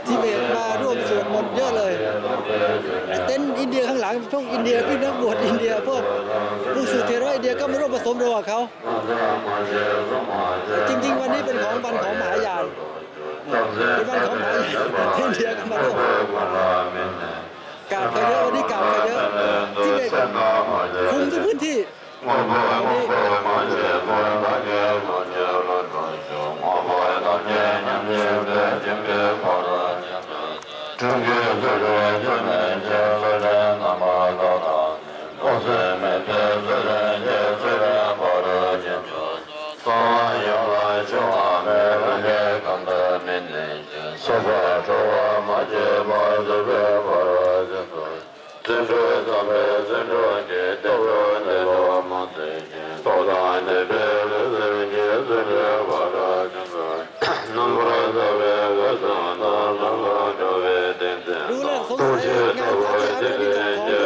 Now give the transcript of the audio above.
ทิเบตมาร่วมสวดมนต์เยอะเลยเต็นท์อินเดียข้างหลังพวกอินเดียพี่นักบวชอินเดียพวกผู้สื่อเทระอินเดียก็มาร่วมผสมระหว่างเขาจริงๆวันนี้เป็นของวันของมหายานเป็นวันของมหายานที่อินเดียก็มาร่วมกาดเขาเยอะวันนี้กาดเขาเยอะทิเบตคุมทุกพื้นที่ดูแลสงสัยงานการที่อาร์ตนี่ของ